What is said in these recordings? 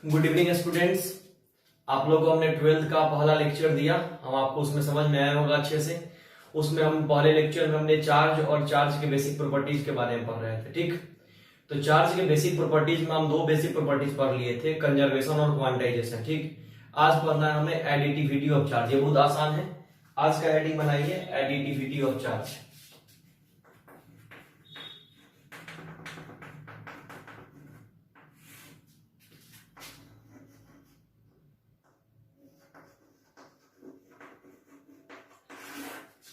Good evening students. आप लोगों को हमने 12th का पहला लेक्चर दिया, हम आपको उसमें समझ में आया होगा अच्छे से। उसमें हम पहले लेक्चर में हमने चार्ज और चार्ज के बेसिक प्रॉपर्टीज के बारे में पढ़ रहे थे। ठीक, तो चार्ज के बेसिक प्रॉपर्टीज में हम दो बेसिक प्रॉपर्टीज पढ़ लिए थे, कंजर्वेशन और क्वांटाइजेशन। ठीक, आज पढ़ना है हमें एडिटिविटी ऑफ चार्ज। ये बहुत आसान है। आज का हेडिंग बनाइए एडिटिविटी ऑफ चार्ज।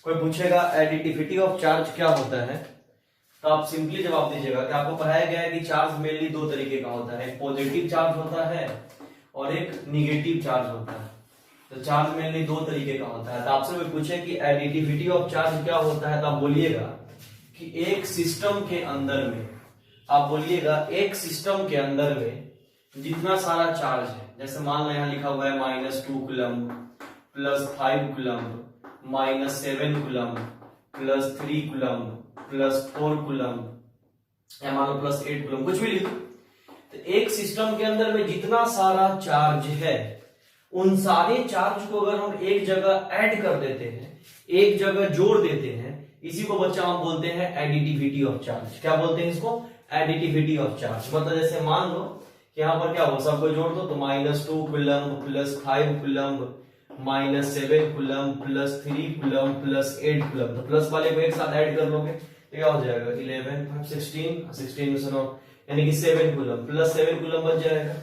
कोई पूछेगा एडिटिविटी ऑफ चार्ज क्या होता है, तो आप सिंपली जवाब दीजिएगा कि आपको पढ़ाया गया है कि चार्ज मेनली दो तरीके का होता है, एक पॉजिटिव चार्ज होता है और एक निगेटिव चार्ज होता है। तो चार्ज मेनली दो तरीके का होता है। तो आपसे कोई पूछे कि एडिटिविटी ऑफ चार्ज क्या होता है, तो आप बोलिएगा कि एक सिस्टम के अंदर में, आप बोलिएगा एक सिस्टम के अंदर में जितना सारा चार्ज है, जैसे मान लो यहाँ लिखा हुआ है -2 coulomb +5 coulomb -7 coulomb +3 coulomb +4 coulomb या मान लो +8 कूलम, कुछ भी लिखो। तो एक सिस्टम के अंदर में जितना सारा चार्ज है, उन सारे चार्ज को अगर हम एक जगह ऐड कर देते हैं, एक जगह जोड़ देते हैं, इसी को बच्चा हम बोलते हैं एडिटिविटी ऑफ चार्ज। क्या बोलते हैं इसको? Additivity of charge. मतलब जैसे मान लो कि यहाँ पर क्या हो, सबको जोड़ दो तो -2 coulomb +5 coulomb -7 coulomb +3 coulomb +8 coulomb. तो प्लस वाले को एक साथ ऐड कर लोगे तो क्या हो जाएगा 11 5 16 में सुनो, यानी कि 7 कूलम +7 कूलम बच जाएगा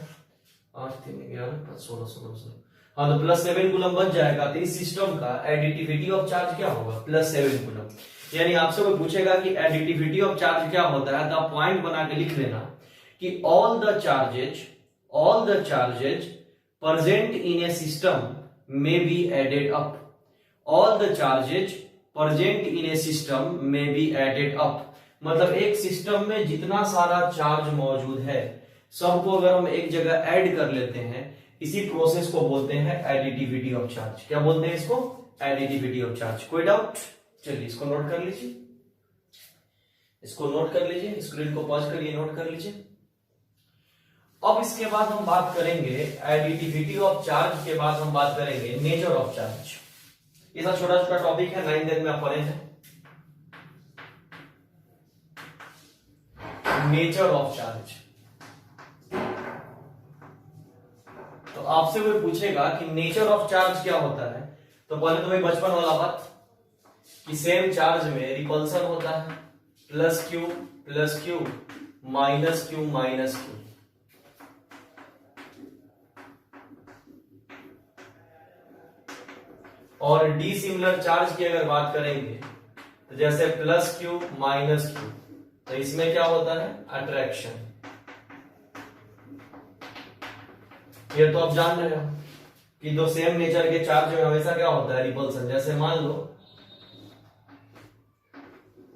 8 3 11 16। हाँ, तो +7 कूलम बच जाएगा। तो इस सिस्टम का एडिटिविटी ऑफ चार्ज क्या होगा? +7 कूलम। यानी आपसे कोई पूछेगा कि एडिटिविटी ऑफ चार्ज क्या होता है, तो आप पॉइंट बना के लिख लेना कि all the charges present in A system may be added up. All the charges present in a system may be added up. मतलब एक सिस्टम में जितना सारा चार्ज मौजूद है, सबको अगर हम एक जगह ऐड कर लेते हैं, इसी प्रोसेस को बोलते हैं एडिटिविटी ऑफ चार्ज। क्या बोलते हैं इसको? Additivity of charge. कोई डाउट? चलिए इसको नोट कर लीजिए, इसको नोट कर लीजिए, स्क्रीन को पॉज करिए, नोट कर लीजिए। अब इसके बाद हम बात करेंगे एडिटिविटी ऑफ चार्ज के बाद हम बात करेंगे नेचर ऑफ चार्ज। ये सब छोटा छोटा टॉपिक है, 9th में आप पढ़े हैं। Nature of charge. तो आपसे कोई पूछेगा कि नेचर ऑफ चार्ज क्या होता है, तो पहले तो भाई बचपन वाला बात कि सेम चार्ज में रिपल्सन होता है, +q -q। और डिसिमिलर चार्ज की अगर बात करेंगे तो जैसे +q -q, तो इसमें क्या होता है? अट्रैक्शन। ये तो आप जान रहे हो कि दो सेम नेचर के चार्ज में हमेशा क्या होता है? रिपल्सन। जैसे मान लो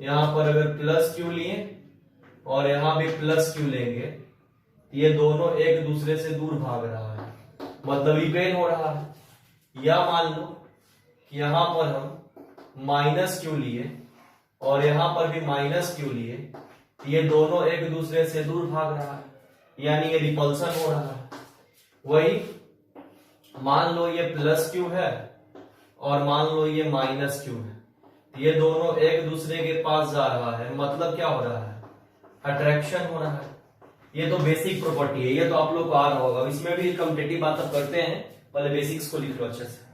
यहां पर अगर +q लिए और यहां भी +q लेंगे, ये दोनों एक दूसरे से दूर भाग रहा है, मतलब रिपेल हो रहा है। या मान लो यहां पर हम -q लिए और यहां पर भी -q लिए, ये दोनों एक दूसरे से दूर भाग रहा है, यानी ये रिपल्सन हो रहा है। वही मान लो ये +q है और मान लो ये -q है, ये दोनों एक दूसरे के पास जा रहा है, मतलब क्या हो रहा है? अट्रैक्शन हो रहा है। ये तो बेसिक प्रॉपर्टी है, ये तो आप लोग को आ रहा होगा। इसमें भी कॉम्पिटिटिव बात अब करते हैं, पहले बेसिक्स को लिख लो अच्छे से।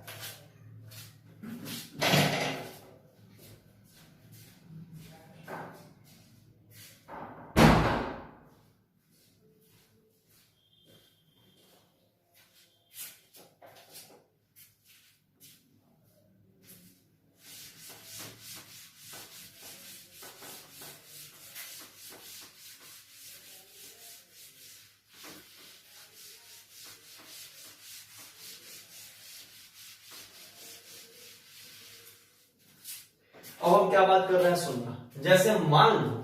अब हम क्या बात कर रहे हैं सुनना। जैसे मान लो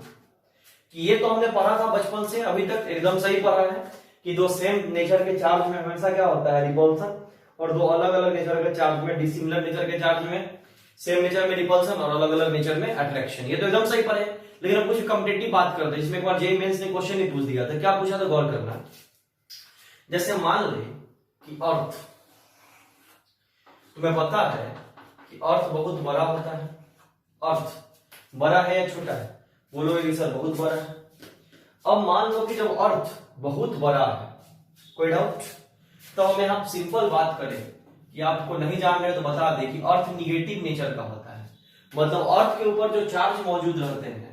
कि ये तो हमने पढ़ा था बचपन से, अभी तक एकदम सही पढ़ा है कि दो सेम नेचर के चार्ज में हमेशा क्या होता है? रिपल्सन। और दो अलग अलग नेचर के चार्ज में, डिसिमिलर नेचर के चार्ज में सेम नेचर में रिपल्सन और अलग अलग नेचर में अट्रैक्शन। ये तो एकदम सही पढ़े। लेकिन हम कुछ कॉम्पिटिटिव बात करते हैं, जिसमें एक बार जेईई मेंस ने क्वेश्चन ही पूछ दिया था। क्या पूछा था? गौर करना। जैसे मान ले कि अर्थ, तुम्हें पता है कि अर्थ बहुत बड़ा होता है। अर्थ बड़ा है या छोटा है? बोलोगे कि सर बहुत बड़ा है। अब मान लो कि जब अर्थ बहुत बड़ा है, कोई डाउट? तो हमें हम सिंपल बात करें कि आपको नहीं जान रहे तो बता दें कि अर्थ निगेटिव नेचर का होता है। मतलब अर्थ के ऊपर जो चार्ज मौजूद रहते हैं,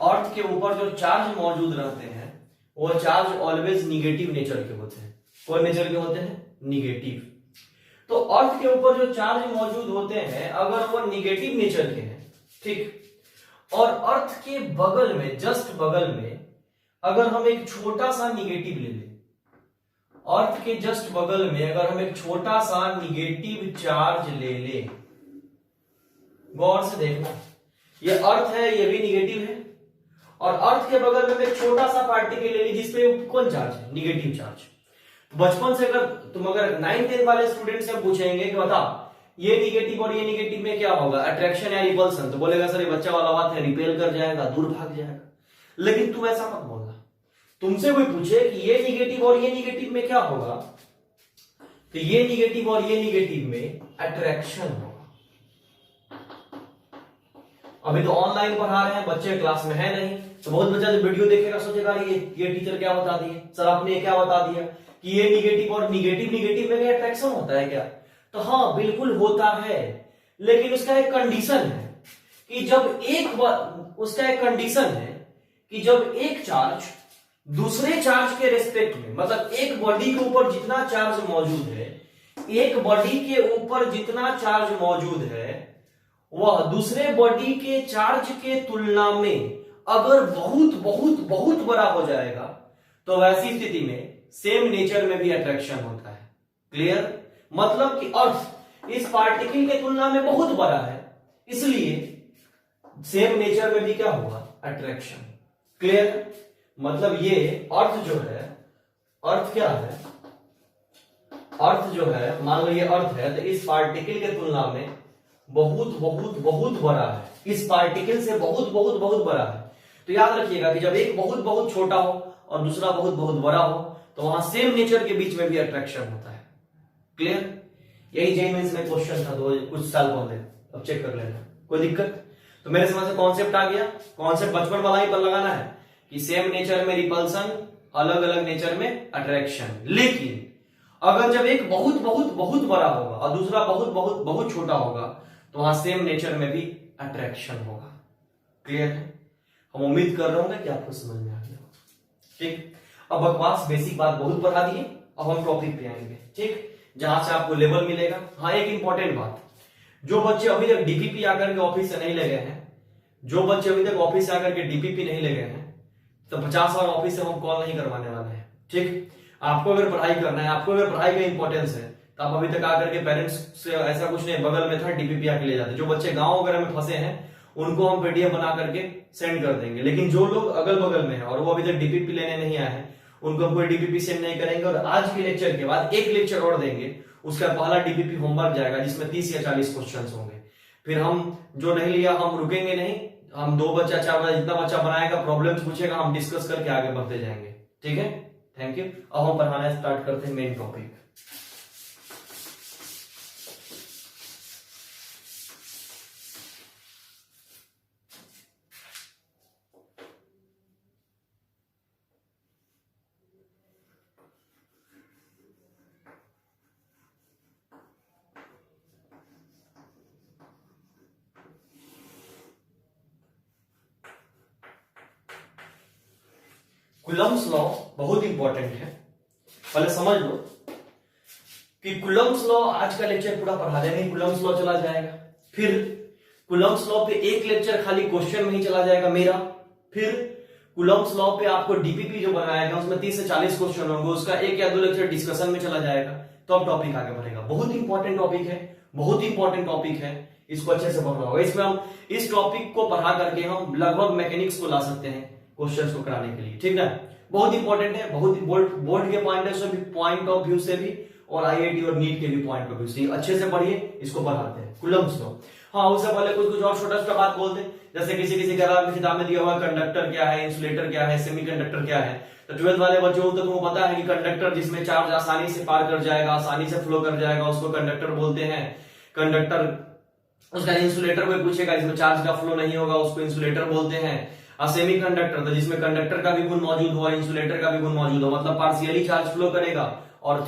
अर्थ के ऊपर जो चार्ज मौजूद रहते हैं, वो चार्ज ऑलवेज निगेटिव नेचर के होते हैं। कौन नेचर के होते हैं? निगेटिव। तो अर्थ के ऊपर जो चार्ज मौजूद होते हैं अगर वो निगेटिव नेचर के हैं, ठीक, और अर्थ के बगल में, जस्ट बगल में अगर हम एक छोटा सा निगेटिव ले लें, अर्थ के जस्ट बगल में अगर हम एक छोटा सा निगेटिव चार्ज ले लें, गौर से देखना, ये अर्थ है, ये भी निगेटिव है, और अर्थ के बगल में एक छोटा सा पार्टिकल ले ली जिसपे कौन चार्ज है? Negative charge. बचपन से अगर तुम 9th 10th वाले स्टूडेंट से पूछेंगे कि बता ये निगेटिव और ये निगेटिव में क्या होगा, अट्रैक्शन या रिपल्सन, तो बोलेगा सर ये बच्चा वाला बात है, रिपेल कर जाएगा, दूर भाग जाएगा। लेकिन तुम ऐसा मत बोलना। तुमसे कोई पूछे कि ये निगेटिव और ये निगेटिव में क्या होगा, तो ये निगेटिव और ये निगेटिव में अट्रैक्शन होगा। अभी तो ऑनलाइन पढ़ा रहे हैं, बच्चे क्लास में है नहीं, तो बहुत बच्चा जो वीडियो देखेगा सोचेगा ये टीचर क्या बता दिए, सर आपने क्या बता दिया कि ये निगेटिव और निगेटिव में अट्रैक्शन होता है क्या? तो हाँ बिल्कुल होता है, लेकिन उसका एक कंडीशन है कि जब एक चार्ज दूसरे चार्ज के रेस्पेक्ट में, मतलब एक बॉडी के ऊपर जितना चार्ज मौजूद है, एक बॉडी के ऊपर जितना चार्ज मौजूद है वह दूसरे बॉडी के चार्ज के तुलना में अगर बहुत बहुत बहुत बड़ा हो जाएगा तो वैसी स्थिति में सेम नेचर में भी अट्रैक्शन होता है। क्लियर? मतलब कि अर्थ इस पार्टिकल के तुलना में बहुत बड़ा है, इसलिए सेम नेचर में भी क्या होगा? अट्रैक्शन। क्लियर? मतलब ये अर्थ जो है, अर्थ क्या है? अर्थ जो है, मान लो ये अर्थ है, तो इस पार्टिकल के तुलना में बहुत बहुत बहुत बड़ा है, इस पार्टिकल से बहुत बहुत बहुत बड़ा है। तो याद रखिएगा कि जब एक बहुत बहुत छोटा हो और दूसरा बहुत बहुत बड़ा हो तो वहां सेम नेचर के बीच में भी अट्रैक्शन होता है। क्लियर? यही जेईई मेंस में क्वेश्चन था कुछ साल पहले, अब चेक कर लेना, कोई दिक्कत? तो मेरे समझ से कॉन्सेप्ट आ गया। कॉन्सेप्ट बचपन वाला ही पर लगाना है कि सेम नेचर में रिपल्सन, अलग अलग नेचर में अट्रैक्शन। लेकिन अगर जब एक बहुत बहुत बहुत बड़ा होगा और दूसरा बहुत बहुत बहुत छोटा होगा तो वहां सेम नेचर में भी अट्रैक्शन होगा। क्लियर है? हम उम्मीद कर रहे होंगे कि आपको समझ में आ गया। ठीक, अब बकवास बेसिक बात बहुत बढ़ा दिए, अब हम टॉपिक पे आएंगे, ठीक, जहां से आपको लेवल मिलेगा। हाँ, एक इंपॉर्टेंट बात, जो बच्चे अभी तक डीपीपी आकर के ऑफिस से नहीं ले गए हैं, जो बच्चे अभी तक ऑफिस से आकर के डीपीपी नहीं ले गए हैं, तो 50 बार ऑफिस से हम कॉल नहीं करवाने वाले हैं। ठीक, आपको अगर पढ़ाई करना है, आपको अगर पढ़ाई का इंपॉर्टेंस है, तो आप अभी तक आकर के पेरेंट्स से ऐसा कुछ नहीं, बगल में था डीपीपी आके ले जाते। जो बच्चे गांव वगैरह में फंसे हैं उनको हम पीडीएफ बना करके सेंड कर देंगे, लेकिन जो लोग अगल बगल में है और वो अभी तक डीपीपी लेने नहीं आए हैं उनको हम कोई डीपीपी सेंड नहीं करेंगे। और आज के लेक्चर के बाद एक लेक्चर और देंगे, उसका पहला डीपीपी होमवर्क जाएगा जिसमें 30 या 40 क्वेश्चन होंगे। फिर हम जो नहीं लिया हम रुकेंगे नहीं, हम 2 बच्चा 4 बच्चा जितना बच्चा बनाएगा, प्रॉब्लम्स पूछेगा, हम डिस्कस करके आगे बढ़ते जाएंगे। ठीक है, थैंक यू। अब हम पढ़ाना स्टार्ट करते हैं मेन टॉपिक। कूलम्ब्स लॉ बहुत इंपॉर्टेंट है, पहले समझ लो कि कूलम्ब्स लॉ आज का लेक्चर पूरा पढ़ा देंगे, कूलम्ब्स लॉ चला जाएगा। फिर कूलम्ब्स लॉ पे एक लेक्चर खाली क्वेश्चन में ही चला जाएगा मेरा। फिर कूलम्ब्स लॉ पे आपको डीपीपी जो बनाएगा उसमें 30 से 40 क्वेश्चन होंगे, उसका 1 या 2 लेक्चर डिस्कशन में चला जाएगा, तो अब टॉपिक आगे बढ़ेगा। बहुत इंपॉर्टेंट टॉपिक है, बहुत इंपॉर्टेंट टॉपिक है, इसको अच्छे से पढ़ना होगा। इसमें हम इस टॉपिक को पढ़ा करके हम लगभग मैकेनिक्स को ला सकते हैं क्वेश्चंस को कराने के लिए। ठीक है, बहुत इंपॉर्टेंट है, बहुत बोर्ड के पॉइंट ऑफ व्यू से भी और आईआईटी और नीट के भी पॉइंट ऑफ व्यू से अच्छे से पढ़िए, इसको पढ़ाते हैं कूलम्ब्स लॉ। हाँ, उससे पहले कुछ और छोटा छोटा बात बोलते हैं, जैसे किसी किताब में दिया हुआ कंडक्टर क्या है, इंसुलेटर क्या है, सेमीकंडक्टर क्या है, तो 12th वाले बच्चों को तुमको पता है कि कंडक्टर जिसमें चार्ज आसानी से पार कर जाएगा, आसानी से फ्लो कर जाएगा, उसको कंडक्टर बोलते हैं। कंडक्टर उसका इंसुलेटर कोई पूछेगा जिसमें चार्ज का फ्लो नहीं होगा, उसको इंसुलेटर बोलते हैं। सेमी कंडक्टर तो जिसमें कंडक्टर का भी गुण मौजूद हो और इंसुलेटर का भी गुण मौजूद हो, मतलब पार्शियली चार्ज फ्लो करेगा और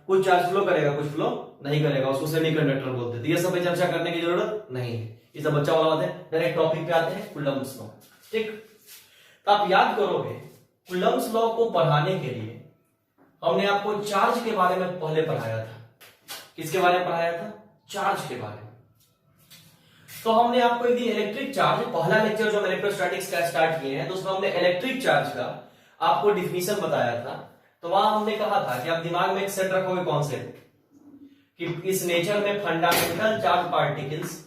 कुछ चार्ज फ्लो करेगा, कुछ फ्लो नहीं करेगा, उसको सेमी कंडक्टर बोलते हैं। तो ये सब पे चर्चा करने की जरूरत नहीं है, ये सब बच्चा वाला बात है। डायरेक्ट टॉपिक पे आते हैं, कूलम्ब्स लॉ। ठीक, तो आप याद करोगे कूलम्ब्स लॉ को पढ़ाने के लिए हमने आपको चार्ज के बारे में पहले पढ़ाया था। किसके बारे में पढ़ाया था? चार्ज के बारे में। तो हमने आपको एक दिन इलेक्ट्रिक चार्ज, पहला लेक्चर जो हम इलेक्ट्रोस्टैटिक्स का स्टार्ट किए हैं, तो उसमें हमने इलेक्ट्रिक चार्ज का आपको डिफिनीशन बताया था। तो वहां हमने कहा था कि आप दिमाग में एक सेट रखोगे कॉन्सेप्ट कि इस नेचर में फंडामेंटल चार्ज पार्टिकल्स,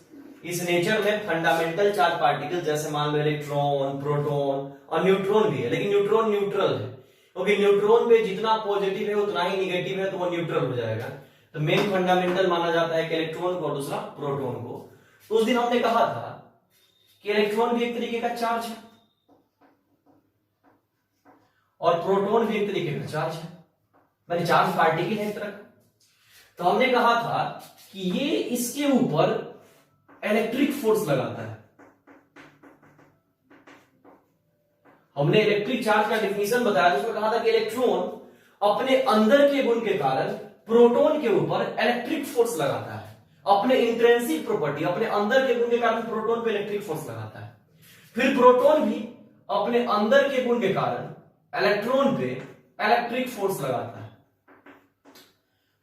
इस नेचर में फंडामेंटल चार्ज पार्टिकल्स जैसे मान लो इलेक्ट्रॉन, प्रोटॉन और न्यूट्रॉन भी है, लेकिन न्यूट्रॉन न्यूट्रल है क्योंकि न्यूट्रॉन पे जितना पॉजिटिव है उतना ही निगेटिव है, तो वो न्यूट्रल हो जाएगा। तो मेन फंडामेंटल माना जाता है कि इलेक्ट्रॉन को और दूसरा प्रोटॉन को। तो उस दिन हमने कहा था कि इलेक्ट्रॉन भी एक तरीके का चार्ज है और प्रोटॉन भी एक तरीके का चार्ज है, मतलब चार्ज पार्टिकल है एक तरह का। तो हमने कहा था कि ये इसके ऊपर इलेक्ट्रिक फोर्स लगाता है। हमने इलेक्ट्रिक चार्ज का डिफिनीशन बताया, जिसमें कहा था कि इलेक्ट्रॉन अपने अंदर के गुण के कारण प्रोटॉन के ऊपर इलेक्ट्रिक फोर्स लगाता है। अपने इंट्रिंसिक प्रॉपर्टी, अपने अंदर के गुण के कारण प्रोटॉन पे इलेक्ट्रिक फोर्स लगाता है। फिर प्रोटॉन भी अपने अंदर के गुण के कारण इलेक्ट्रॉन पे इलेक्ट्रिक फोर्स लगाता है।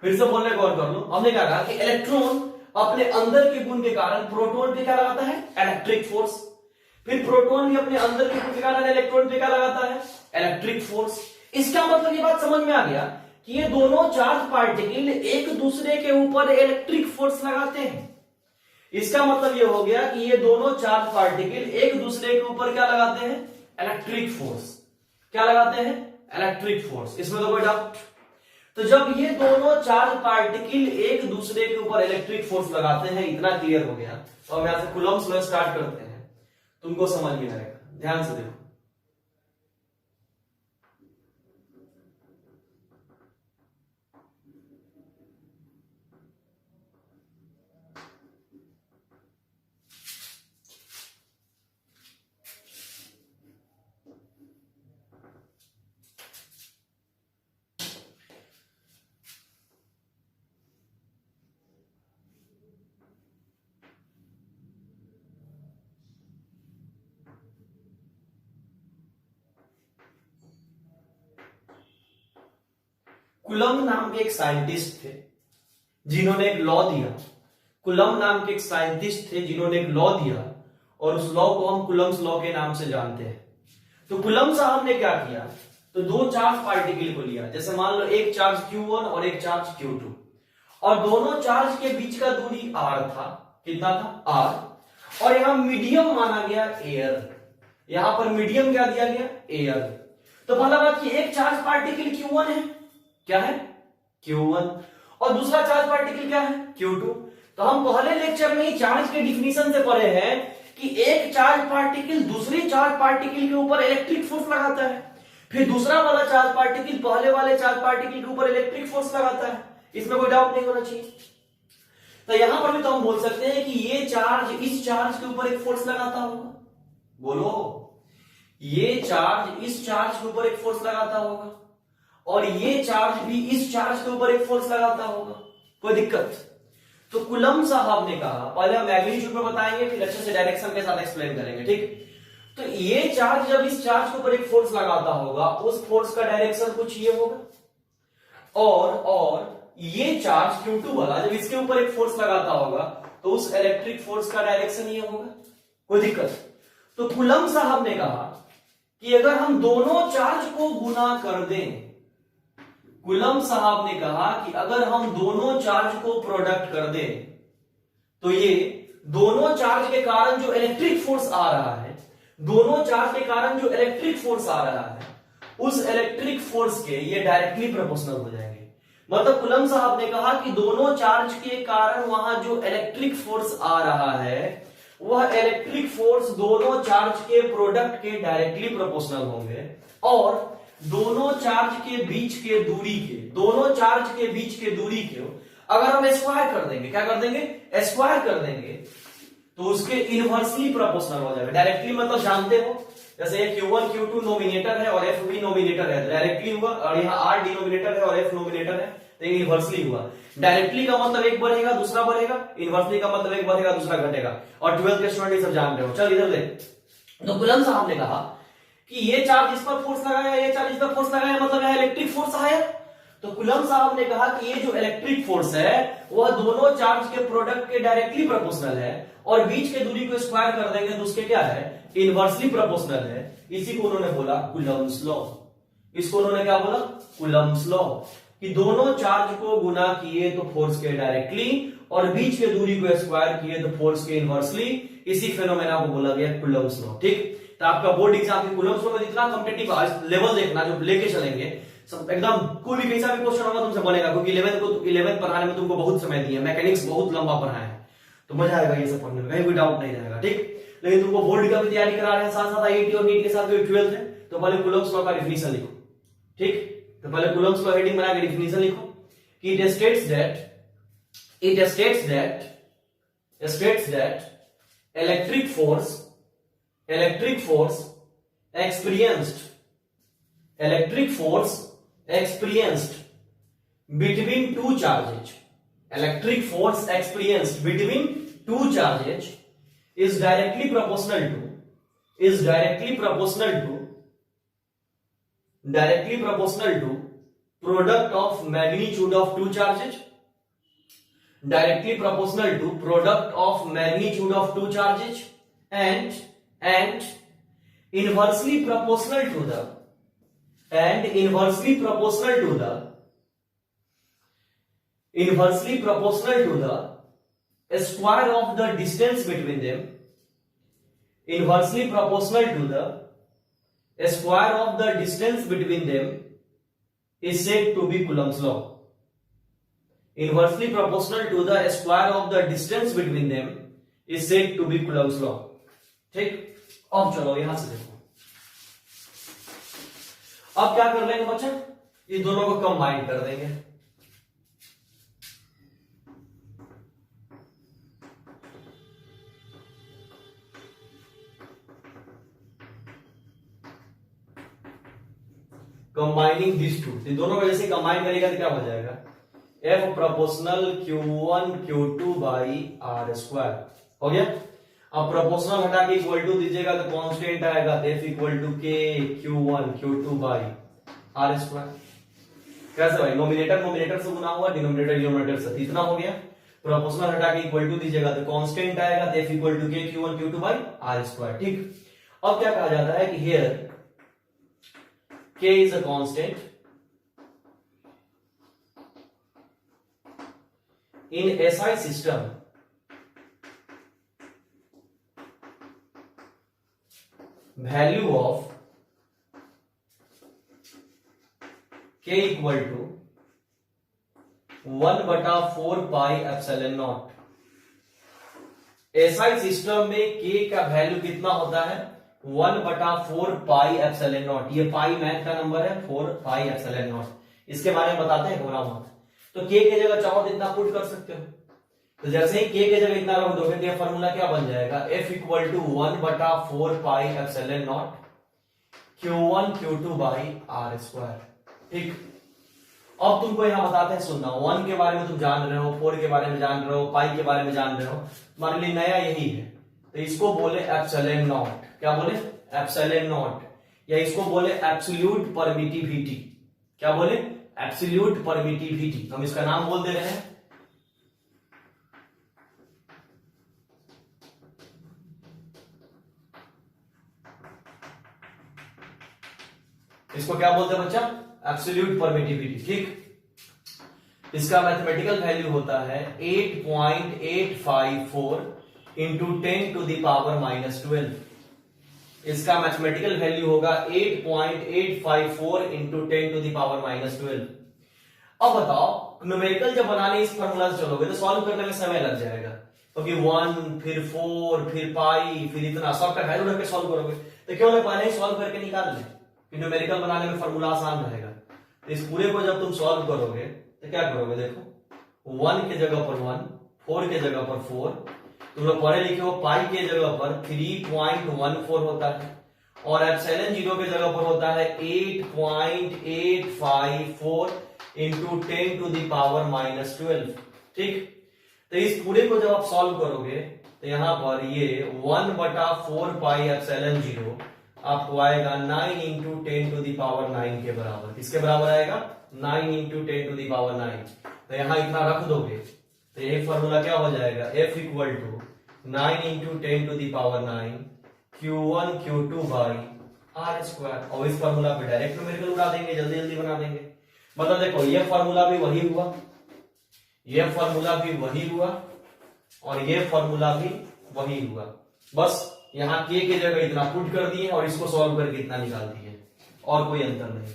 फिर से बोलने को और कर लो, हमने क्या कहा कि इलेक्ट्रॉन अपने अंदर के गुण के कारण प्रोटॉन पे क्या लगाता है? Electric force. फिर प्रोटॉन भी अपने अंदर के गुण के कारण इलेक्ट्रॉन पे क्या लगाता है? Electric force. इसका मतलब ये बात समझ में आ गया कि ये दोनों चार्ज पार्टिकल एक दूसरे के ऊपर इलेक्ट्रिक फोर्स लगाते हैं। इसका मतलब ये हो गया कि ये दोनों चार्ज पार्टिकल एक दूसरे के ऊपर क्या लगाते हैं? Electric force. क्या लगाते हैं? Electric force. इसमें तो कोई डाउट? तो जब ये दोनों चार्ज पार्टिकल एक दूसरे के ऊपर इलेक्ट्रिक फोर्स लगाते हैं, इतना क्लियर हो गया, तो हम यहां से कूलम्ब्स लॉ स्टार्ट करते हैं, तुमको समझ में आएगा। ध्यान से देखो, कूलम्ब नाम के एक साइंटिस्ट थे जिन्होंने एक लॉ दिया। कूलम्ब नाम के एक साइंटिस्ट थे जिन्होंने एक लॉ दिया और उस लॉ को हम कूलम्ब्स लॉ के नाम से जानते हैं। तो कूलम्ब साहब ने क्या किया, तो दो चार्ज पार्टिकल को लिया, जैसे मान लो एक चार्ज Q1 और एक चार्ज Q2, और दोनों चार्ज के बीच का दूरी R था। कितना था? R। और यहां मीडियम माना गया एयर। यहां पर मीडियम क्या दिया गया? एयर। तो पहला बात कि एक चार्ज पार्टिकल Q1 है, क्या है? Q1। और दूसरा चार्ज पार्टिकल क्या है? Q2। तो हम पहले लेक्चर में ही चार्ज के डिफिनीशन से पढ़े हैं कि एक चार्ज पार्टिकल दूसरी चार्ज पार्टिकल के ऊपर इलेक्ट्रिक फोर्स लगाता है, फिर दूसरा वाला चार्ज पार्टिकल पहले वाले चार्ज पार्टिकल के ऊपर इलेक्ट्रिक फोर्स लगाता है। इसमें कोई डाउट नहीं होना चाहिए। तो यहां पर भी तो हम बोल सकते हैं कि ये चार्ज इस चार्ज के ऊपर एक फोर्स लगाता होगा। बोलो, ये चार्ज इस चार्ज के ऊपर एक फोर्स लगाता होगा और ये चार्ज भी इस चार्ज के ऊपर एक फोर्स लगाता होगा। कोई दिक्कत? तो कूलम्ब साहब ने कहा, पहले हम मैग्नीट्यूड में बताएंगे, फिर अच्छे से डायरेक्शन के साथ एक्सप्लेन करेंगे, ठीक? तो ये चार्ज जब इस चार्ज के ऊपर एक फोर्स लगाता होगा, उस फोर्स का डायरेक्शन कुछ ये होगा, और ये चार्ज Q2 वाला जब इसके ऊपर एक फोर्स लगाता होगा तो उस इलेक्ट्रिक फोर्स का डायरेक्शन ये होगा। कोई दिक्कत? तो कूलम्ब साहब ने कहा कि अगर हम दोनों चार्ज को गुना कर दें, कूलम्ब साहब ने कहा कि अगर हम दोनों चार्ज को प्रोडक्ट कर दें तो ये दोनों चार्ज के कारण जो इलेक्ट्रिक फोर्स आ रहा है, दोनों चार्ज के कारण जो इलेक्ट्रिक फोर्स आ रहा है, उस इलेक्ट्रिक फोर्स के ये डायरेक्टली प्रोपोर्शनल हो जाएंगे। मतलब कूलम्ब साहब ने कहा कि दोनों चार्ज के कारण वहां जो इलेक्ट्रिक फोर्स आ रहा है, वह इलेक्ट्रिक फोर्स दोनों चार्ज के प्रोडक्ट के डायरेक्टली प्रोपोर्शनल होंगे, और दोनों चार्ज के बीच के दूरी के, दोनों चार्ज के बीच के दूरी के अगर हम स्क्वायर कर देंगे, क्या कर देंगे, स्क्वायर कर देंगे, तो उसके इनवर्सली प्रोपोर्शनल हो जाएगा। डायरेक्टली मतलब जानते हो, जैसे Q1 Q2 नोमिनेटर है और F भी नोमिनेटर है, डायरेक्टली हुआ, और यहाँ R डिनोमिनेटर है और F नोमिनेटर है, तो ये इनवर्सली हुआ। डायरेक्टली का मतलब एक बढ़ेगा दूसरा बढ़ेगा, इनवर्सली का मतलब एक बढ़ेगा दूसरा घटेगा, और 12th के स्टूडेंट सब जान रहे हो। चल इधर देख, तो कूलम्ब साहब ने कहा कि ये चार्ज इस पर फोर्स लगाया, ये चार्ज इस पर फोर्स लगाया, मतलब यह इलेक्ट्रिक फोर्स आया। तो कूलम्ब साहब ने कहा कि ये जो इलेक्ट्रिक फोर्स है वह दोनों चार्ज के प्रोडक्ट के डायरेक्टली प्रोपोर्शनल है, और बीच के दूरी को स्क्वायर कर देंगे तो उसके क्या है, इनवर्सली प्रोपोर्शनल है। इसी को उन्होंने बोला कूलम्ब्स लॉ। इसको उन्होंने क्या बोला, कूलम्ब्स लॉ, कि दोनों चार्ज को गुना किए तो फोर्स के डायरेक्टली, और बीच के दूरी को स्क्वायर किए तो फोर्स के इनवर्सली। इसी फेनोमेना को बोला गया कूलम्ब्स लॉ। ठीक, तो आपका बोर्ड एग्जाम के कूलम्ब्स लॉ में इतना कॉम्पिटिटिव लेवल देखना जो लेके चलेंगे, सब एकदम कोई भी कैसा भी क्वेश्चन होगा तुमसे बनेगा, क्योंकि 11th पढ़ाने में तुमको बहुत समय दिया, मैकेनिक्स बहुत लंबा पढ़ा है, तो मजा आएगा ये सब पढ़ने में, कहीं कोई डाउट नहीं रहेगा। ठीक, लेकिन तुमको बोर्ड का भी तैयारी करा रहे हैं, साथ साथ आईआईटी और नीट के साथ जो 12th है, तो पहले कूलम्ब्स लॉ का डेफिनेशन लिखो। ठीक, तो पहले कूलम्ब्स लॉ हेडिंग बना के डेफिनेशन लिखो कि it states that electric force experienced between two charges, electric force experienced between two charges is directly proportional to product of magnitude of two charges, directly proportional to product of magnitude of two charges, and inversely proportional to the square of the distance between them, inversely proportional to the square of the distance between them is said to be Coulomb's law. Inversely proportional to the square of the distance between them is said to be Coulomb's law. ठीक, अब चलो यहां से देखो, अब क्या कर लेंगे बच्चा, ये दोनों को कंबाइन कर देंगे। कंबाइनिंग दिस टू, दोनों को जैसे कंबाइन करेगा तो क्या हो जाएगा, F proportional Q1 Q2 by R square हो गया। अब प्रोपोर्शनल हटा के इक्वल टू दीजिएगा तो कांस्टेंट आएगा, F equal to K Q1 Q2 by R square. कैसे भाई, नोमिनेटर से गुना हुआ, डिनोमिनेटर से, इतना हो गया। प्रोपोर्शनल हटा के इक्वल टू दीजिएगा तो कांस्टेंट आएगा, तो F equal to K Q1 Q2 by R square. ठीक, अब क्या कहा जाता है कि here K is a constant in SI system value of K equal to 1/4 pi epsilon not. SI system में K का वैल्यू कितना होता है, 1/4 पाई एप्सिलॉन नॉट। ये पाई मैथ का नंबर है, 4 पाई एप्सिलॉन नॉट। इसके बारे में बताते हैं घबराओ मत। तो K की जगह चाहो तो इतना पुट कर सकते हो, तो जैसे ही K की जगह इतना रख दोगे तो ये फॉर्मूला क्या बन जाएगा, F equal to 1/4 pi epsilon not Q1 Q2 by R square. ठीक, अब तुमको यहां बताते हैं, सुनना, 1 के बारे में तुम जान रहे हो, 4 के बारे में जान रहे हो, पाई के बारे में जान रहे हो, तुम्हारे लिए नया यही है, तो इसको बोले एप्सिलॉन नॉट। क्या बोले, एप्सिलॉन नॉट, या इसको बोले एब्सोल्यूट परमिटिविटी। क्या बोले, एब्सोल्यूट परमिटिविटी, हम इसका नाम बोल दे रहे हैं। इसको क्या बोलते हैं बच्चा, एब्सोल्यूट परमिटिविटी। ठीक, इसका मैथमेटिकल वैल्यू होता है 8.854 इंटू 10 टू द पावर -12। इसका मैथमेटिकल वैल्यू होगा 8.854 इंटू 10 टू द पावर -12। अब बताओ, न्यूमेरिकल जब बनाने इस फॉर्मूला से चलोगे तो सॉल्व करने में समय लग जाएगा, क्योंकि 1 फिर 4 फिर पाई फिर इतना सबका वैल्यू रख के सॉल्व करोगे, तो क्यों ना पहले ही सॉल्व करके निकाल लें। कि न्यूमेरिकल बनाने में फॉर्मूला आसान रहेगा। तो इस पूरे को जब तुम सॉल्व करोगे तो क्या करोगे, देखो 1 के जगह पर 1, 4 के जगह पर 4, तुम लोग पढ़े लिखे हो पाई के जगह पर 3.14 होता है और एप्सिलॉन 0 के जगह पर होता है 8.854 इंटू 10 टू द पावर -12। ठीक, तो इस पूरे को जब आप सॉल्व करोगे तो यहां पर ये 1/4 पाई एप्सिलॉन 0 आपको आएगा 9 इंटू 10 टू द पावर 9 के बराबर। किसके बराबर आएगा, 9 इंटू 10 टू द पावर 9। तो यहां इतना रख दोगे तो यही फॉर्मूला क्या हो जाएगा, F equal to 9 into 10 to the power 9 Q1 Q2 by R square. और इस फॉर्मूला पे डायरेक्ट न्यूमेरिकल उड़ा देंगे, जल्दी जल्दी बना देंगे। मतलब देखो ये फॉर्मूला भी वही हुआ, ये फॉर्मूला भी वही हुआ और ये फॉर्मूला भी वही हुआ, बस यहाँ के जगह इतना पुट कर दिए और इसको सॉल्व करके इतना निकाल दिए, और कोई अंतर नहीं।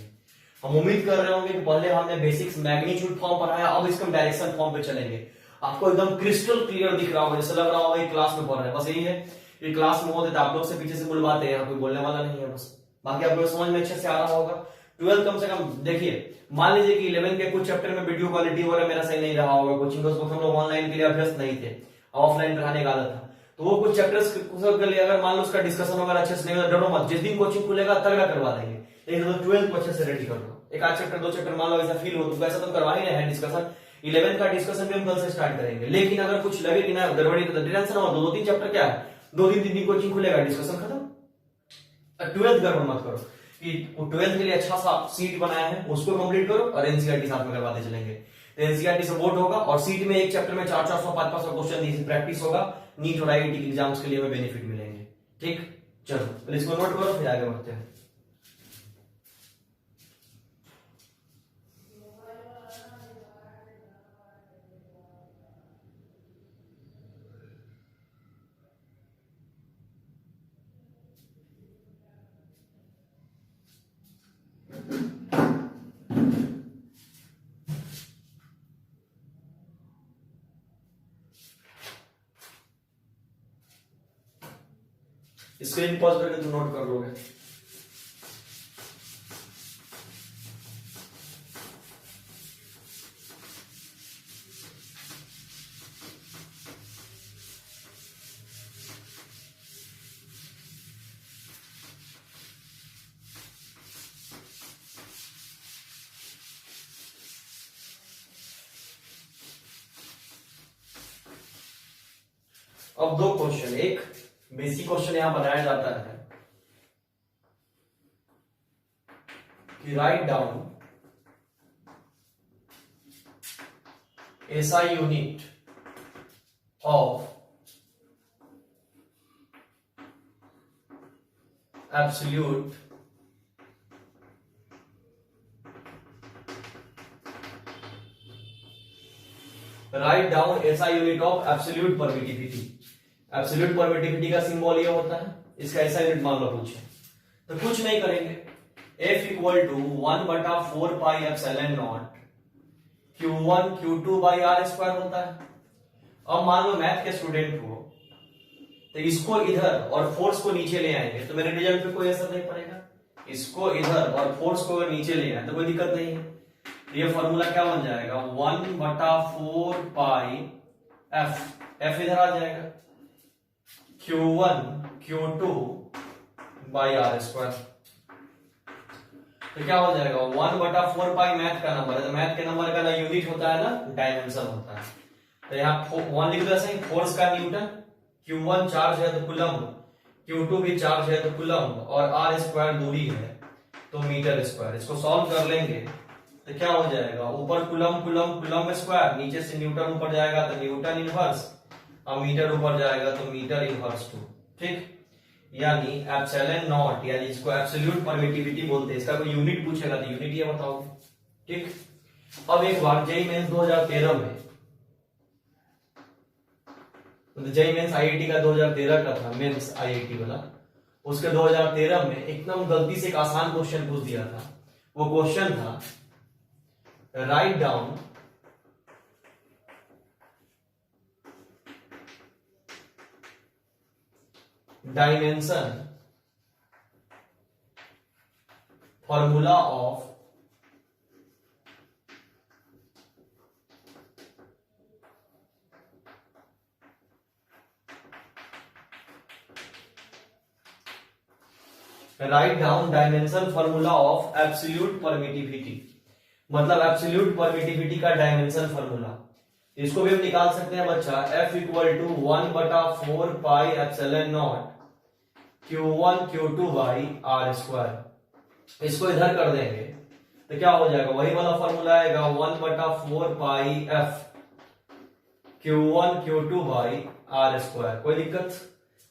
हम उम्मीद कर रहे होंगे कि पहले हमने बेसिक्स मैग्नीट्यूड फॉर्म पढ़ाया, अब इसको डायरेक्शन फॉर्म पे चलेंगे। आपको एकदम क्रिस्टल क्लियर दिख रहा होगा, जैसे लग रहा होगा क्लास में पढ़ रहे हैं। बस यही है कि क्लास में होते तो आप लोग से पीछे से बुलवाते हैं, यहाँ कोई बोलने वाला नहीं है, बस बाकी आप लोग समझ में अच्छे से आ रहा होगा। 12 कम से कम देखिए, मान लीजिए कि 11 के कुछ चैप्टर में वीडियो क्वालिटी वगैरह मेरा सही नहीं रहा होगा, कोचिंग हम लोग ऑनलाइन के लिए अभ्यस्त नहीं थे, ऑफलाइन पढ़ाने का आदत था, तो वो कुछ चैप्टर्स के लिए अगर मान लो उसका डिस्कशन वगैरह अच्छे से नहीं होगा, डरो मत, जिस दिन कोचिंग खुलेगा तगड़ा करवा देंगे। लेकिन 12 को अच्छे से रेडी कर लो, एक आध चैप्टर 2 चैप्टर मान लो ऐसा फील हो तो वैसा तो करवा ही रहे हैं डिस्कशन। 11 का डिस्कशन भी हम कल से स्टार्ट करेंगे, लेकिन अगर कुछ लगे कि ना गड़बड़ी तो टेंशन हो, 2-3 चैप्टर क्या है, 2 दिन 3 दिन कोचिंग खुलेगा, डिस्कशन खत्म। 12th गड़बड़ मत करो कि 12th के लिए अच्छा सा सीट बनाया है उसको कंप्लीट करो और एनसीईआरटी साथ में करवाते चलेंगे। तो एनसीईआरटी से बोर्ड होगा और सीट में एक चैप्टर में 400-400 500 क्वेश्चन प्रैक्टिस होगा, नीट और आईआईटी के एग्जाम्स के लिए हमें बेनिफिट मिलेंगे। ठीक, चलो तो इसको नोट करो, फिर आगे बढ़ते हैं। स्क्रीन पॉज करके तुम नोट कर लोगे। अब 2 क्वेश्चन, एक बेसिक क्वेश्चन यहां बनाया जाता है कि write down SI unit of absolute write down SI unit of absolute permittivity. Absolute permittivity का सिंबल ये होता है, इसका ऐसा यूनिट मान लो पूछे तो कुछ नहीं करेंगे, F equal to 1/4 pi epsilon not Q1 Q2 by R square होता है। अब मान लो मैथ के स्टूडेंट हो तो इसको इधर और फोर्स को नीचे ले आएंगे तो मेरे रिजल्ट पे कोई असर नहीं पड़ेगा, इसको इधर और फोर्स को नीचे ले आए तो कोई दिक्कत नहीं है। ये फॉर्मूला क्या बन जाएगा, 1/4 पाई F इधर आ जाएगा Q1 Q2 by R square. तो क्या हो जाएगा, 1/4 पाई मैथ का नंबर है, तो मैथ के नंबर का ना यूनिट होता है ना डायमेंशन होता है। तो यहाँ 1 लिख दो ऐसे, फोर्स का न्यूटन, Q1 चार्ज है तो कूलम्ब, Q2 भी चार्ज है तो कूलम्ब, और R स्क्वायर दूरी है तो मीटर स्क्वायर। इसको सॉल्व कर लेंगे तो क्या हो जाएगा, ऊपर कूलम्ब कूलम्ब कूलम्ब स्क्वायर, नीचे से न्यूटन ऊपर जाएगा तो न्यूटन इनवर्स, और मीटर ऊपर जाएगा तो मीटर इनवर्स 2। ठीक, यानी एप्सिलॉन नॉट, यानी इसको एब्सोल्यूट परमिटिविटी बोलते हैं। इसका कोई यूनिट पूछेगा तो यूनिट ये बताओगे। ठीक, अब एक बार जेईई मेंस 2013 में, जेईई मेंस आईआईटी का 2013 का था, मेंस आईआईटी वाला, उसके 2013 में एकदम गलती से एक आसान क्वेश्चन पूछ दिया था। वो क्वेश्चन था write down dimension formula of write down dimension formula of absolute permittivity, मतलब एब्सोल्यूट परमिटिविटी का डायमेंशन फॉर्मूला। इसको भी हम निकाल सकते हैं बच्चा, F equal to 1/4 pi epsilon not Q1 Q2 by R square. इसको इधर कर देंगे तो क्या हो जाएगा, वही वाला फॉर्मूला आएगा 1/4 pi F Q1 Q2 by R square. कोई दिक्कत?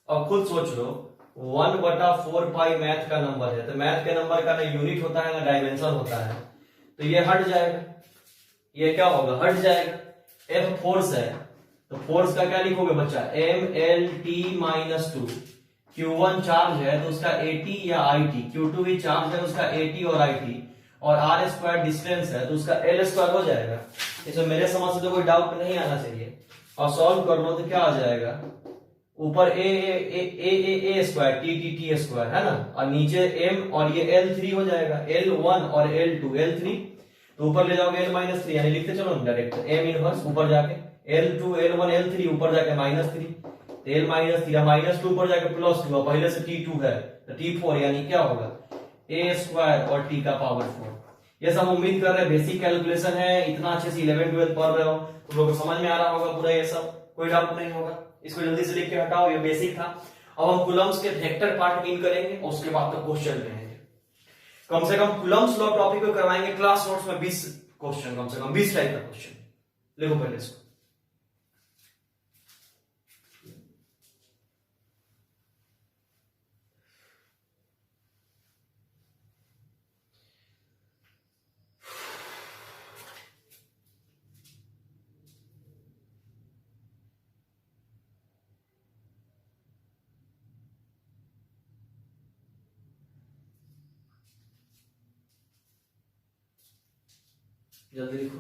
अब खुद सोच लो, 1/4 पाई मैथ का नंबर है, तो मैथ के नंबर का ना यूनिट होता है ना डायमेंशन होता है, तो ये हट जाएगा, ये क्या होगा, हट जाएगा। F फोर्स है, तो फोर्स का क्या लिखोगे बच्चा, MLT-2। Q1 चार्ज है तो उसका AT या IT, Q2 भी चार्ज है उसका AT और IT, और आर स्क्वायर डिस्टेंस है तो उसका L स्क्वायर हो जाएगा। इसमें मेरे समझ से तो कोई डाउट नहीं आना चाहिए। और सॉल्व कर लो तो क्या आ जाएगा, ऊपर ए स्क्वायर टी स्क्वायर है ना, और नीचे M और ये L3 हो जाएगा, L1 और L2, L3 तो ऊपर ले जाओगे L-3, यानी लिखते चलो डायरेक्ट M इनवर्स, ऊपर जाके L2 L1 L3 ऊपर जाके -3, तो L-3 -2 ऊपर जाके +2, पहले से T2 है तो T4, यानी क्या होगा A स्क्वायर और T का पावर 4। ये सब उम्मीद कर रहे हैं बेसिक कैलकुलेशन है, इतना अच्छे से 11-12 पढ़ रहे हो, तुम लोग को समझ में आ रहा होगा पूरा, ये सब कोई डाउट नहीं होगा। इसको जल्दी से लिख के हटाओ, ये बेसिक था। अब हम कूलम्स के वेक्टर पार्ट मीन करेंगे और उसके बाद तो क्वेश्चन रहेंगे। कम से कम कूलम्स लॉ टॉपिक को करवाएंगे क्लास नोट्स में 20 क्वेश्चन, कम से कम 20 टाइप का क्वेश्चन। लिखो पहले इसको। जल्दी लिखो।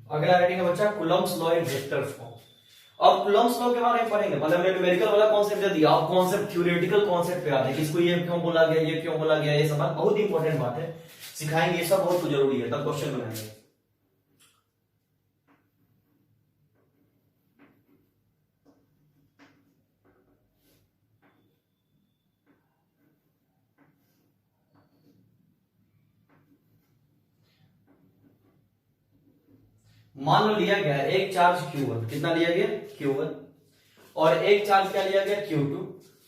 अगला राइटिंग है बच्चा Coulomb's law in vector form. अब कूलम्स लॉ के बारे में पढ़ेंगे, मतलब हमने न्यूमेरिकल वाला कॉन्सेप्ट दे दिया, अब कॉन्सेप्ट थ्योरेटिकल कॉन्सेप्ट पे आते हैं, किसको ये क्यों बोला गया, ये क्यों बोला गया, ये सब बहुत इंपॉर्टेंट बात है, सिखाएंगे, ये सब बहुत जरूरी है, तब क्वेश्चन बनाएंगे। मान लो लिया गया एक चार्ज Q1, कितना लिया गया Q1, और एक चार्ज क्या लिया गया Q2,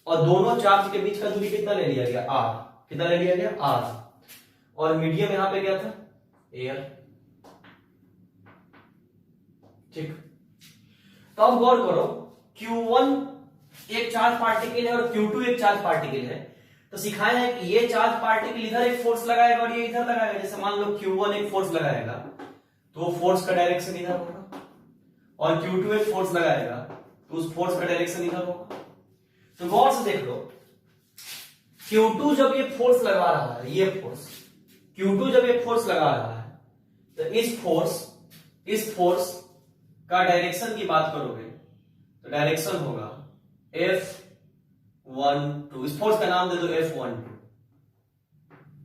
और दोनों चार्ज के बीच का दूरी कितना ले लिया गया R, कितना ले लिया गया R, और मीडियम यहां पे क्या था एयर। ठीक, तो अब गौर करो, Q1 एक चार्ज पार्टिकल है और Q2 एक चार्ज पार्टिकल है, तो सिखाया है कि ये चार्ज पार्टिकल इधर एक फोर्स लगाएगा और ये इधर लगाएगा। जैसे मान लो Q1 एक फोर्स लगाएगा तो फोर्स का डायरेक्शन इधर होगा, और Q2 एक फोर्स लगाएगा तो उस फोर्स का डायरेक्शन इधर होगा। तो गौर से देख लो, Q2 जब ये फोर्स लगा रहा है, ये फोर्स Q2 जब ये फोर्स लगा रहा है, तो इस फोर्स का डायरेक्शन की बात करोगे तो डायरेक्शन होगा F12, इस फोर्स का नाम दे दो F12,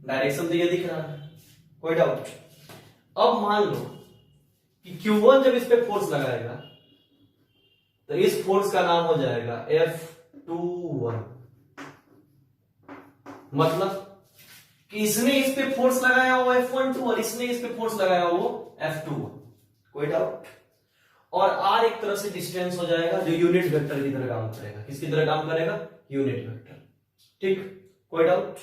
डायरेक्शन तो ये दिख रहा है, कोई डाउट। अब मान लो कि Q1 जब इस पे फोर्स लगाएगा तो इस फोर्स का नाम हो जाएगा F21, मतलब कि इसने इस पे फोर्स लगाया वो F12 और इसने इस पे फोर्स लगाया वो F21। कोई डाउट? और आर एक तरह से डिस्टेंस हो जाएगा जो यूनिट वेक्टर की तरह काम करेगा। किसकी तरह काम करेगा? Unit vector. ठीक, कोई डाउट?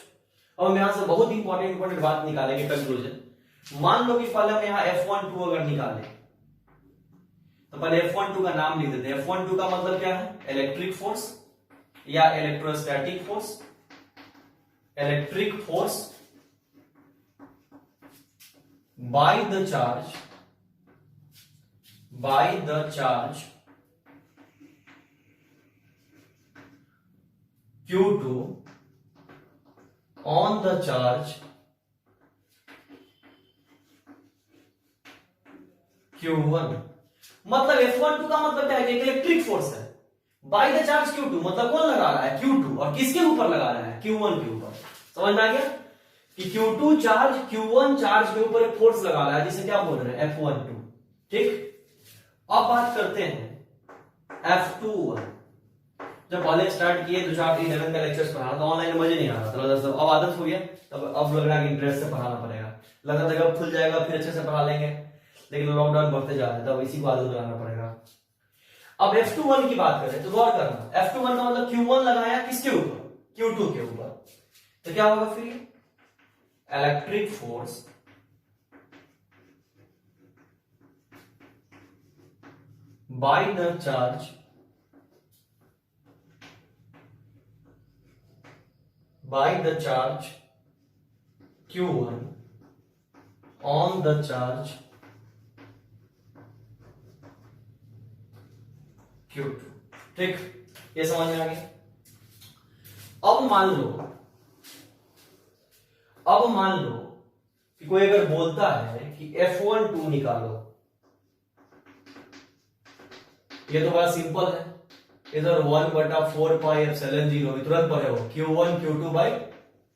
अब हम यहां से बहुत इंपॉर्टेंट बात निकालेंगे, कंक्लूजन। मान लो कि पहले हम यहाँ F12 अगर निकालें तो पहले F12 का नाम लिख देते हैं। F12 का मतलब क्या है? इलेक्ट्रिक फोर्स या electrostatic force. Electric force by the charge Q2 on the charge Q1। मतलब F12 का मतलब क्या है? इलेक्ट्रिक फोर्स है। बाय द चार्ज Q2 मतलब कौन लगा रहा है? Q2। और किसके ऊपर लगा रहा है? Q1 के ऊपर। समझ में आ गया कि Q2 चार्ज Q1 चार्ज के ऊपर एक फोर्स लगा रहा है, जिसे क्या बोल रहे हैं? F12। ठीक, अब बात करते हैं F21। जब कॉलेज स्टार्ट किए तो 11 का लेक्चर्स पढ़ाना था, ऑनलाइन मजे नहीं आ रहा था, अब आदत हो गया, तब अब लग रहा है कि इंटरेस्ट से पढ़ाना पड़ेगा। लगा था अब खुल जाएगा फिर अच्छे से पढ़ा लेंगे, लेकिन लॉकडाउन बढ़ते जा रहा है, तब इसी को आदत लगाना पड़ेगा। अब F21 की बात करें तो गौर करना, F21 का मतलब Q1 लगाया किसके ऊपर? Q2 के ऊपर। तो क्या होगा फिर? Electric force by the charge Q1 on the charge Q2। ठीक, ये समझ में आ गया। अब मान लो कि कोई अगर बोलता है कि F12 निकालो, ये तो बड़ा सिंपल है। इधर 1/4πε0 तुरंत पढ़े हो Q1 Q2 by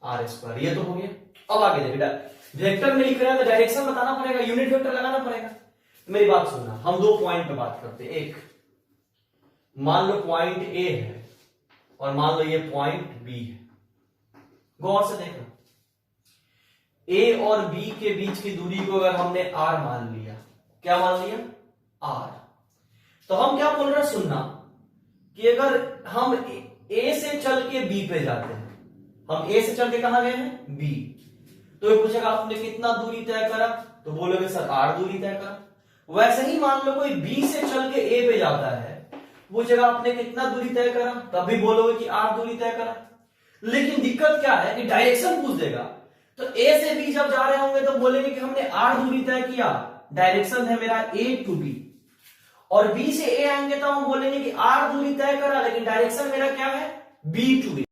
R square, ये तो हो गया। अब आगे देखिए, वेक्टर में लिख रहे हैं तो डायरेक्शन बताना पड़ेगा, यूनिट वेक्टर लगाना पड़ेगा। मेरी बात सुनना, हम दो पॉइंट पे बात करते हैं। एक मान लो पॉइंट ए है और मान लो ये पॉइंट बी है। गौर से देखना, ए और बी के बीच की दूरी को अगर हमने आर मान लिया, क्या मान लिया? आर, तो हम क्या बोल रहे हैं? सुनना कि अगर हम ए से चल के बी पे जाते हैं, हम ए से चल के कहां गए हैं? बी, तो ये पूछेगा आपने कितना दूरी तय करा, तो बोलोगे सर आर दूरी तय करा। वैसे ही मान लो कोई बी से चल के ए पे जाता है, पूछेगा आपने कितना दूरी तय करा, तभी बोलोगे कि आर दूरी तय करा। लेकिन दिक्कत क्या है कि डायरेक्शन पूछ देगा, तो ए से बी जब जा रहे होंगे तो बोलेंगे कि हमने आर दूरी तय किया, डायरेक्शन है मेरा ए टू बी। और बी से ए आएंगे तो हम बोलेंगे कि आर दूरी तय करा, लेकिन डायरेक्शन मेरा क्या है? B to B.